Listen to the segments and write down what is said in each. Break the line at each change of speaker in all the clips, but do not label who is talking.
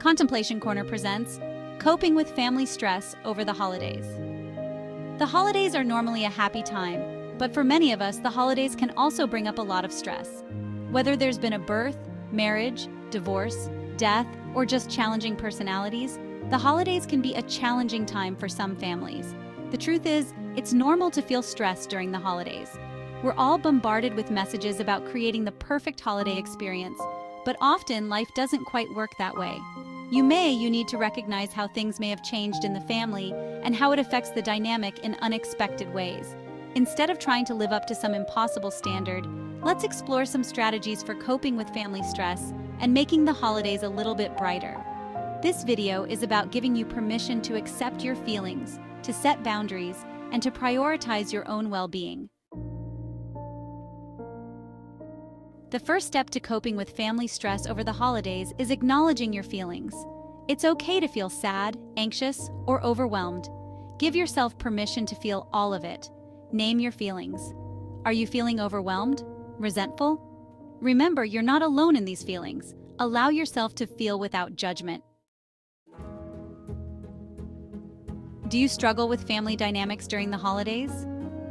Contemplation Corner presents Coping with Family Stress Over the Holidays. The holidays are normally a happy time, but for many of us, the holidays can also bring up a lot of stress. Whether there's been a birth, marriage, divorce, death, or just challenging personalities, the holidays can be a challenging time for some families. The truth is, it's normal to feel stressed during the holidays. We're all bombarded with messages about creating the perfect holiday experience, but often life doesn't quite work that way. You need to recognize how things may have changed in the family and how it affects the dynamic in unexpected ways. Instead of trying to live up to some impossible standard, let's explore some strategies for coping with family stress and making the holidays a little bit brighter. This video is about giving you permission to accept your feelings, to set boundaries, and to prioritize your own well-being. The first step to coping with family stress over the holidays is acknowledging your feelings. It's okay to feel sad, anxious, or overwhelmed. Give yourself permission to feel all of it. Name your feelings. Are you feeling overwhelmed? Resentful? Remember, you're not alone in these feelings. Allow yourself to feel without judgment. Do you struggle with family dynamics during the holidays?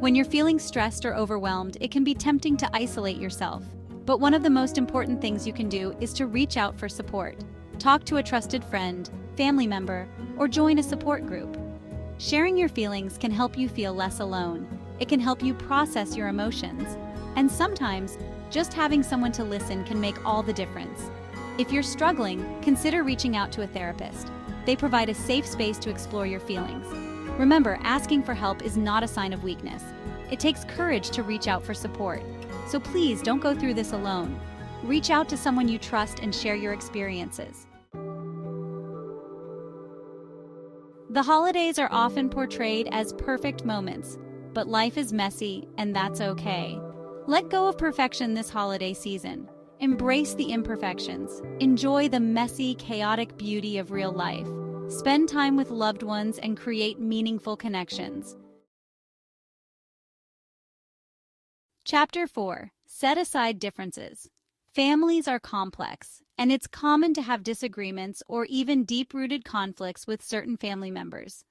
When you're feeling stressed or overwhelmed, it can be tempting to isolate yourself. But one of the most important things you can do is to reach out for support. Talk to a trusted friend, family member, or join a support group. Sharing your feelings can help you feel less alone. It can help you process your emotions. And sometimes, just having someone to listen can make all the difference. If you're struggling, consider reaching out to a therapist. They provide a safe space to explore your feelings. Remember, asking for help is not a sign of weakness. It takes courage to reach out for support. So please don't go through this alone. Reach out to someone you trust and share your experiences. The holidays are often portrayed as perfect moments, but life is messy, and that's okay. Let go of perfection this holiday season. Embrace the imperfections. Enjoy the messy, chaotic beauty of real life. Spend time with loved ones and create meaningful connections. Chapter 4. Set aside differences. Families are complex, and it's common to have disagreements or even deep-rooted conflicts with certain family members.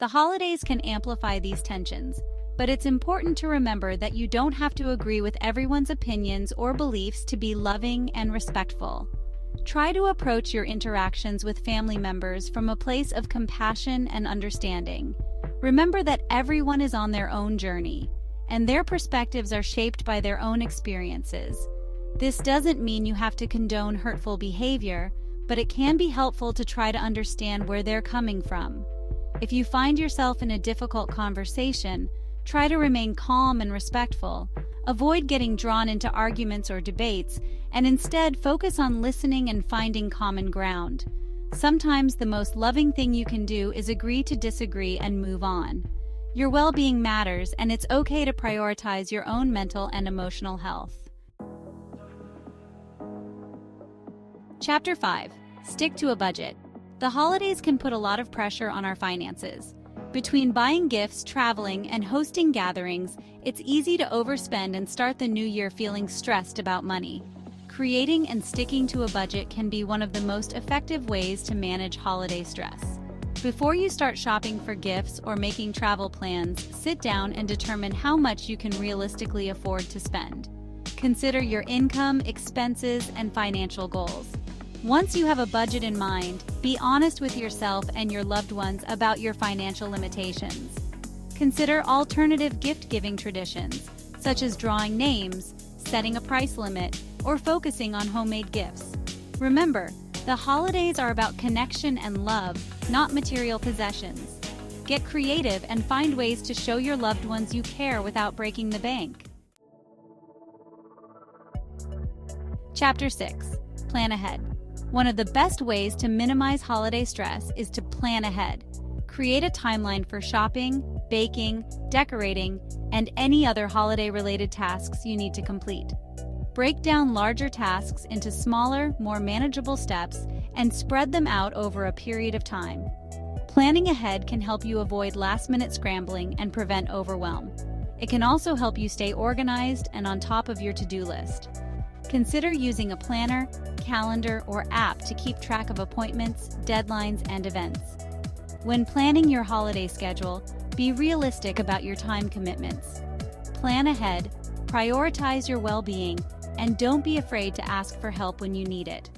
The holidays can amplify these tensions, but it's important to remember that you don't have to agree with everyone's opinions or beliefs to be loving and respectful. Try to approach your interactions with family members from a place of compassion and understanding. Remember that everyone is on their own journey, and their perspectives are shaped by their own experiences. This doesn't mean you have to condone hurtful behavior, but it can be helpful to try to understand where they're coming from. If you find yourself in a difficult conversation, try to remain calm and respectful. Avoid getting drawn into arguments or debates, and instead focus on listening and finding common ground. Sometimes the most loving thing you can do is agree to disagree and move on. Your well-being matters, and it's okay to prioritize your own mental and emotional health. Chapter 5. Stick to a budget. The holidays can put a lot of pressure on our finances. Between buying gifts, traveling, and hosting gatherings, it's easy to overspend and start the new year feeling stressed about money. Creating and sticking to a budget can be one of the most effective ways to manage holiday stress. Before you start shopping for gifts or making travel plans, sit down and determine how much you can realistically afford to spend. Consider your income, expenses, and financial goals. Once you have a budget in mind, be honest with yourself and your loved ones about your financial limitations. Consider alternative gift-giving traditions, such as drawing names, setting a price limit, or focusing on homemade gifts. Remember, the holidays are about connection and love, not material possessions. Get creative and find ways to show your loved ones you care without breaking the bank. Chapter 6. Plan ahead. One of the best ways to minimize holiday stress is to plan ahead. Create a timeline for shopping, baking, decorating, and any other holiday-related tasks you need to complete. Break down larger tasks into smaller, more manageable steps and spread them out over a period of time. Planning ahead can help you avoid last-minute scrambling and prevent overwhelm. It can also help you stay organized and on top of your to-do list. Consider using a planner, calendar, or app to keep track of appointments, deadlines, and events. When planning your holiday schedule, be realistic about your time commitments. Plan ahead, prioritize your well-being, and don't be afraid to ask for help when you need it.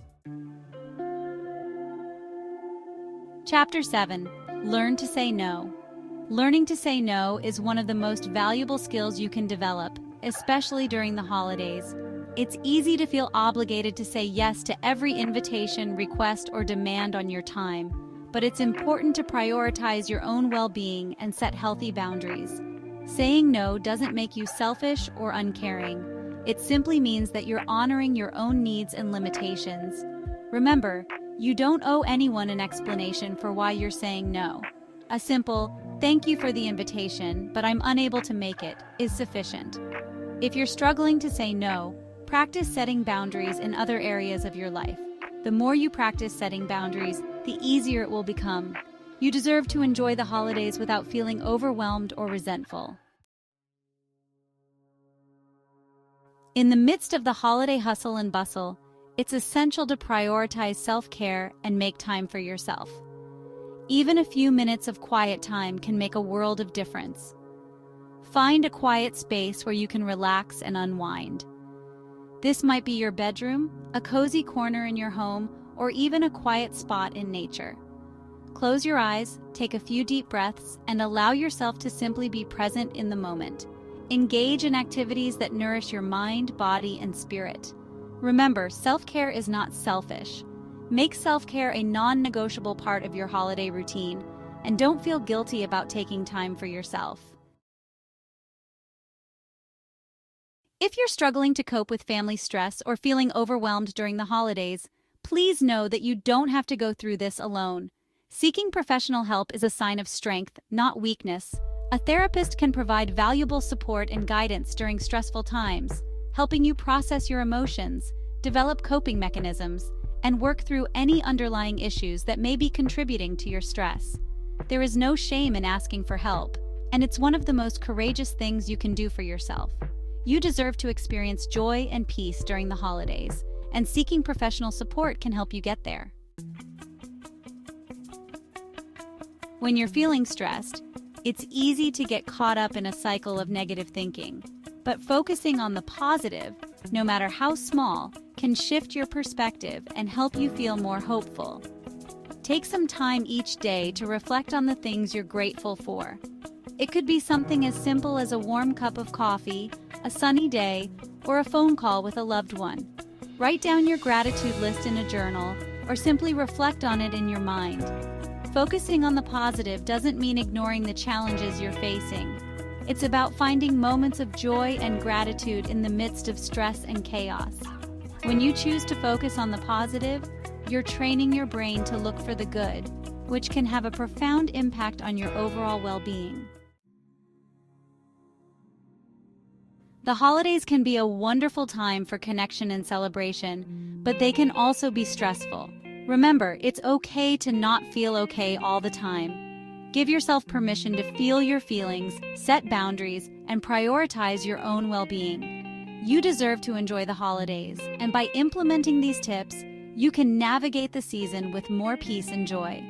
Chapter 7. Learn to say no. Learning to say no is one of the most valuable skills you can develop, especially during the holidays. It's easy to feel obligated to say yes to every invitation, request, or demand on your time, but it's important to prioritize your own well-being and set healthy boundaries. Saying no doesn't make you selfish or uncaring. It simply means that you're honoring your own needs and limitations. Remember, you don't owe anyone an explanation for why you're saying no. A simple, "Thank you for the invitation, but I'm unable to make it," is sufficient. If you're struggling to say no, practice setting boundaries in other areas of your life. The more you practice setting boundaries, the easier it will become. You deserve to enjoy the holidays without feeling overwhelmed or resentful. In the midst of the holiday hustle and bustle, it's essential to prioritize self-care and make time for yourself. Even a few minutes of quiet time can make a world of difference. Find a quiet space where you can relax and unwind. This might be your bedroom, a cozy corner in your home, or even a quiet spot in nature. Close your eyes, take a few deep breaths, and allow yourself to simply be present in the moment. Engage in activities that nourish your mind, body, and spirit. Remember, self-care is not selfish. Make self-care a non-negotiable part of your holiday routine, and don't feel guilty about taking time for yourself. If you're struggling to cope with family stress or feeling overwhelmed during the holidays, please know that you don't have to go through this alone. Seeking professional help is a sign of strength, not weakness. A therapist can provide valuable support and guidance during stressful times, helping you process your emotions, develop coping mechanisms, and work through any underlying issues that may be contributing to your stress. There is no shame in asking for help, and it's one of the most courageous things you can do for yourself. You deserve to experience joy and peace during the holidays, and seeking professional support can help you get there. When you're feeling stressed, it's easy to get caught up in a cycle of negative thinking, but focusing on the positive, no matter how small, can shift your perspective and help you feel more hopeful. Take some time each day to reflect on the things you're grateful for. It could be something as simple as a warm cup of coffee, a sunny day, or a phone call with a loved one. Write down your gratitude list in a journal, or simply reflect on it in your mind. Focusing on the positive doesn't mean ignoring the challenges you're facing. It's about finding moments of joy and gratitude in the midst of stress and chaos. When you choose to focus on the positive, you're training your brain to look for the good, which can have a profound impact on your overall well-being. The holidays can be a wonderful time for connection and celebration, but they can also be stressful. Remember, it's okay to not feel okay all the time. Give yourself permission to feel your feelings, set boundaries, and prioritize your own well-being. You deserve to enjoy the holidays, and by implementing these tips, you can navigate the season with more peace and joy.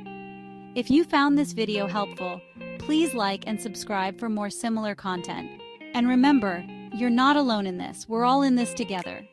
If you found this video helpful, please like and subscribe for more similar content. And remember, you're not alone in this. We're all in this together.